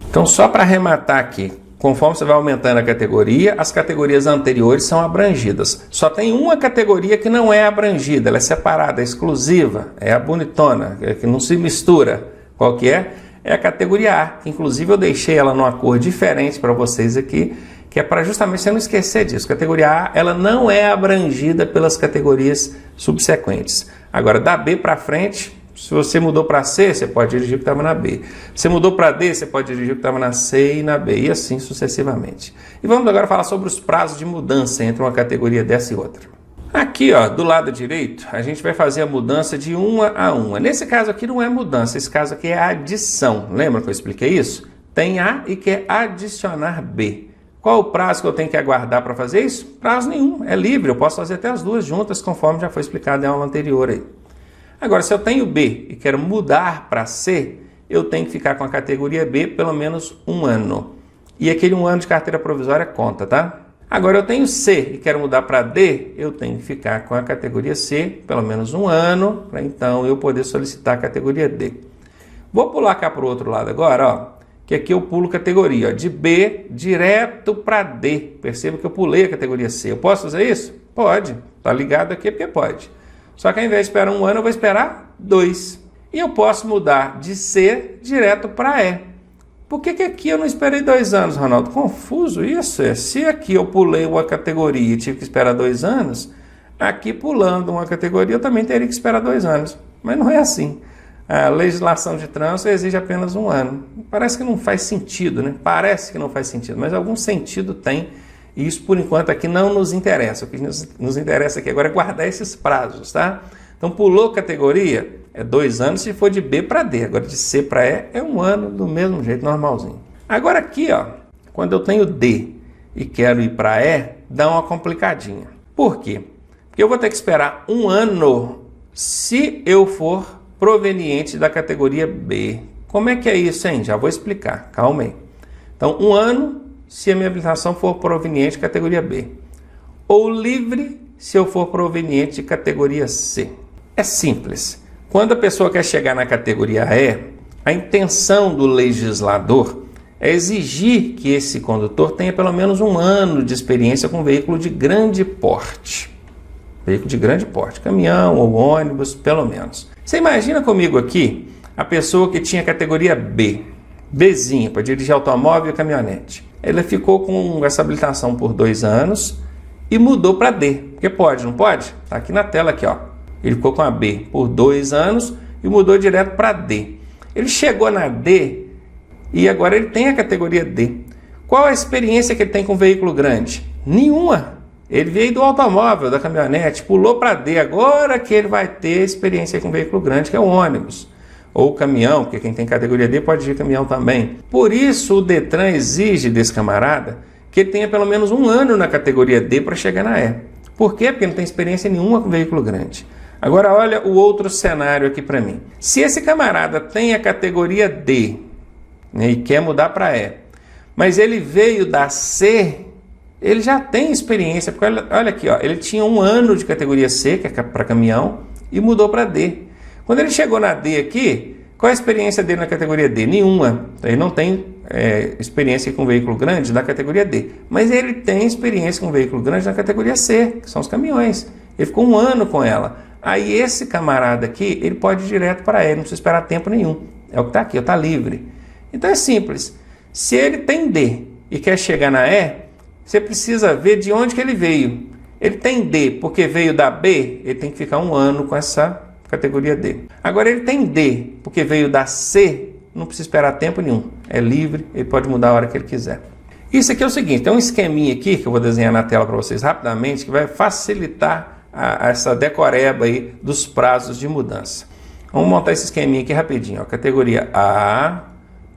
A: Então, só para arrematar aqui, conforme você vai aumentando a categoria, as categorias anteriores são abrangidas. Só tem uma categoria que não é abrangida, ela é separada, é exclusiva, é a bonitona, que não se mistura. Qual que é? É a categoria A, que inclusive eu deixei ela numa cor diferente para vocês aqui, que é para justamente você não esquecer disso. Categoria A, ela não é abrangida pelas categorias subsequentes. Agora, da B para frente, se você mudou para C, você pode dirigir o que estava na B. Se mudou para D, você pode dirigir o que estava na C e na B, e assim sucessivamente. E vamos agora falar sobre os prazos de mudança entre uma categoria dessa e outra. Aqui, ó, do lado direito, a gente vai fazer a mudança de uma a uma. Nesse caso aqui não é mudança, esse caso aqui é adição. Lembra que eu expliquei isso? Tem A e quer adicionar B. Qual o prazo que eu tenho que aguardar para fazer isso? Prazo nenhum, é livre, eu posso fazer até as duas juntas, conforme já foi explicado em aula anterior aí. Agora, se eu tenho B e quero mudar para C, eu tenho que ficar com a categoria B pelo menos um ano. E aquele um ano de carteira provisória conta, tá? Agora, eu tenho C e quero mudar para D, eu tenho que ficar com a categoria C pelo menos um ano, para então eu poder solicitar a categoria D. Vou pular cá para o outro lado agora, ó, que aqui eu pulo categoria, ó, de B direto para D. Perceba que eu pulei a categoria C. Eu posso fazer isso? Pode. Tá ligado aqui porque pode. Só que ao invés de esperar um ano, eu vou esperar 2. E eu posso mudar de C direto para E. Por que aqui eu não esperei 2 anos, Ronaldo? Confuso isso. Se aqui eu pulei uma categoria e tive que esperar 2 anos, aqui pulando uma categoria eu também teria que esperar 2 anos. Mas não é assim. A legislação de trânsito exige apenas 1 ano. Parece que não faz sentido, né? Parece que não faz sentido, mas algum sentido tem. E isso, por enquanto, aqui não nos interessa. O que nos interessa aqui agora é guardar esses prazos, tá? Então, pulou categoria, é 2 anos se for de B para D. Agora, de C para E, é 1 ano do mesmo jeito, normalzinho. Agora aqui, ó, quando eu tenho D e quero ir para E, dá uma complicadinha. Por quê? Porque eu vou ter que esperar 1 ano se eu for proveniente da categoria B. Como é que é isso, hein? Já vou explicar, calma aí. Então, 1 ano se a minha habilitação for proveniente de categoria B. Ou livre se eu for proveniente de categoria C. É simples. Quando a pessoa quer chegar na categoria E, a intenção do legislador é exigir que esse condutor tenha pelo menos 1 ano de experiência com veículo de grande porte. Veículo de grande porte, caminhão ou ônibus, pelo menos. Você imagina comigo aqui a pessoa que tinha categoria B, Bzinha, para dirigir automóvel e caminhonete. Ela ficou com essa habilitação por 2 anos e mudou para D. Porque pode, não pode? Está aqui na tela, aqui, ó. Ele ficou com a B por 2 anos e mudou direto para D. Ele chegou na D e agora ele tem a categoria D. Qual a experiência que ele tem com veículo grande? Nenhuma. Ele veio do automóvel, da caminhonete, pulou para D. Agora que ele vai ter experiência com veículo grande, que é o ônibus. Ou caminhão, porque quem tem categoria D pode dirigir caminhão também. Por isso o Detran exige desse camarada que ele tenha pelo menos 1 ano na categoria D para chegar na E. Por quê? Porque não tem experiência nenhuma com veículo grande. Agora olha o outro cenário aqui para mim. Se esse camarada tem a categoria D, né, e quer mudar para E, mas ele veio da C, ele já tem experiência, porque olha aqui, ó, ele tinha 1 ano de categoria C, que é para caminhão, e mudou para D. Quando ele chegou na D aqui, qual é a experiência dele na categoria D? Nenhuma. Então, ele não tem experiência com veículo grande da categoria D. Mas ele tem experiência com veículo grande na categoria C, que são os caminhões. Ele ficou 1 ano com ela. Aí esse camarada aqui, ele pode ir direto para E, não precisa esperar tempo nenhum. É o que está aqui, está livre. Então é simples. Se ele tem D e quer chegar na E, você precisa ver de onde que ele veio. Ele tem D porque veio da B, ele tem que ficar 1 ano com essa categoria D. Agora ele tem D porque veio da C, não precisa esperar tempo nenhum. É livre, ele pode mudar a hora que ele quiser. Isso aqui é o seguinte, tem um esqueminha aqui que eu vou desenhar na tela para vocês rapidamente, que vai facilitar essa decoreba aí dos prazos de mudança. Vamos montar esse esqueminha aqui rapidinho. Ó. Categoria A,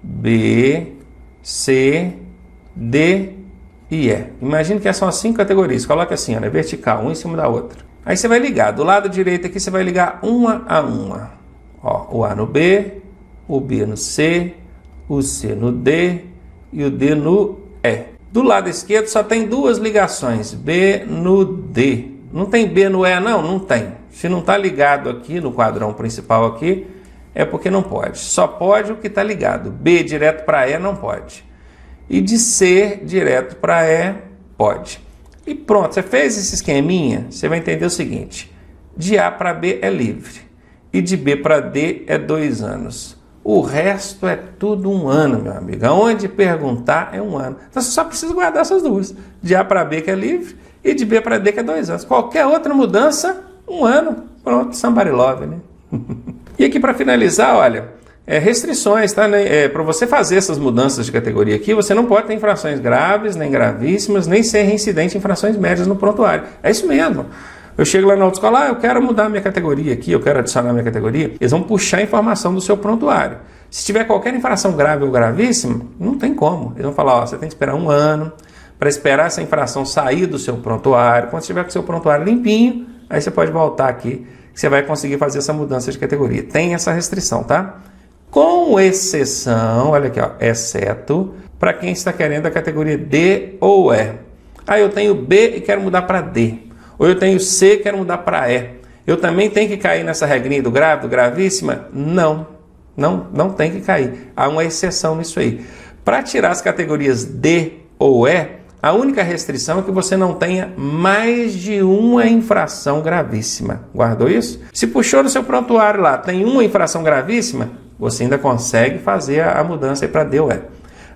A: B, C, D e E. Imagina que são as 5 categorias. Coloca assim, ó, né? Vertical, uma em cima da outra. Aí você vai ligar. Do lado direito aqui você vai ligar uma a uma. Ó, o A no B, o B no C, o C no D e o D no E. Do lado esquerdo só tem 2 ligações. B no D. Não tem B no E não? Não tem. Se não está ligado aqui no quadrão principal aqui, é porque não pode. Só pode o que está ligado. B direto para E não pode. E de C direto para E, pode. E pronto, você fez esse esqueminha, você vai entender o seguinte. De A para B é livre. E de B para D é 2 anos. O resto é tudo 1 ano, meu amigo. Aonde perguntar é 1 ano. Então você só precisa guardar essas duas. De A para B que é livre e de B para D que é 2 anos. Qualquer outra mudança, 1 ano. Pronto, somebody love, né? E aqui para finalizar, olha, restrições, tá? Para você fazer essas mudanças de categoria aqui, você não pode ter infrações graves, nem gravíssimas, nem ser reincidente em infrações médias no prontuário. É isso mesmo. Eu chego lá na autoescola, eu quero mudar minha categoria aqui, eu quero adicionar minha categoria. Eles vão puxar a informação do seu prontuário. Se tiver qualquer infração grave ou gravíssima, não tem como. Eles vão falar, ó, você tem que esperar 1 ano para esperar essa infração sair do seu prontuário. Quando você tiver com o seu prontuário limpinho, aí você pode voltar aqui, que você vai conseguir fazer essa mudança de categoria. Tem essa restrição, tá? Com exceção, olha aqui, ó, exceto para quem está querendo a categoria D ou E. Ah, eu tenho B e quero mudar para D. Ou eu tenho C e quero mudar para E. Eu também tenho que cair nessa regrinha do grave, do gravíssima? Não tem que cair. Há uma exceção nisso aí. Para tirar as categorias D ou E, a única restrição é que você não tenha mais de uma infração gravíssima. Guardou isso? Se puxou no seu prontuário lá, tem uma infração gravíssima, você ainda consegue fazer a mudança para D ou E.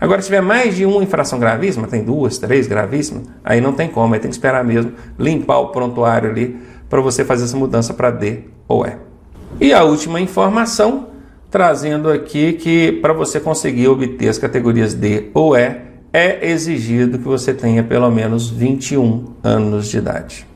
A: Agora, se tiver mais de uma infração gravíssima, tem 2, 3 gravíssimas, aí não tem como, aí tem que esperar mesmo limpar o prontuário ali para você fazer essa mudança para D ou E. E a última informação, trazendo aqui que para você conseguir obter as categorias D ou E, é exigido que você tenha pelo menos 21 anos de idade.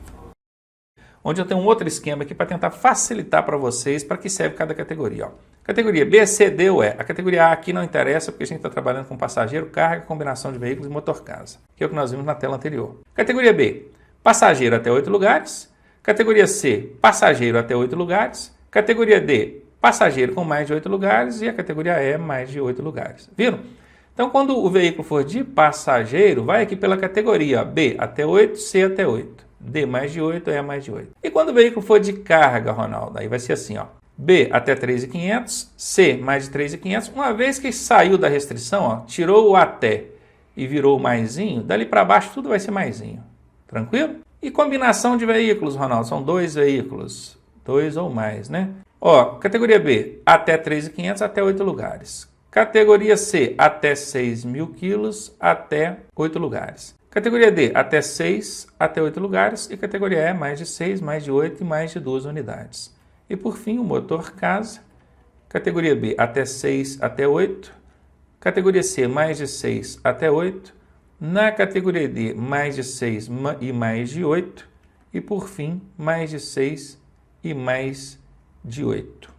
A: Onde eu tenho um outro esquema aqui para tentar facilitar para vocês para que serve cada categoria. Ó. Categoria B, C, D ou E. A categoria A aqui não interessa porque a gente está trabalhando com passageiro, carga, combinação de veículos e motor-casa, que é o que nós vimos na tela anterior. Categoria B, passageiro até 8 lugares. Categoria C, passageiro até 8 lugares. Categoria D, passageiro com mais de 8 lugares. E a categoria E, mais de 8 lugares. Viram? Então, quando o veículo for de passageiro, vai aqui pela categoria ó, B até 8, C até 8. D mais de 8, E mais de 8. E quando o veículo for de carga, Ronaldo, aí vai ser assim, ó. B até 3.500, C mais de 3.500. Uma vez que saiu da restrição, ó, tirou o até e virou o maisinho, dali para baixo tudo vai ser maisinho. Tranquilo? E combinação de veículos, Ronaldo, são 2 veículos. 2 ou mais, né? Ó, categoria B, até 3.500, até 8 lugares. Categoria C, até 6.000 quilos, até 8 lugares. Categoria D, até 6, até 8 lugares. E categoria E, mais de 6, mais de 8 e mais de 2 unidades. E por fim, o motor casa. Categoria B, até 6, até 8. Categoria C, mais de 6, até 8. Na categoria D, mais de 6 e mais de 8. E por fim, mais de 6 e mais de 8.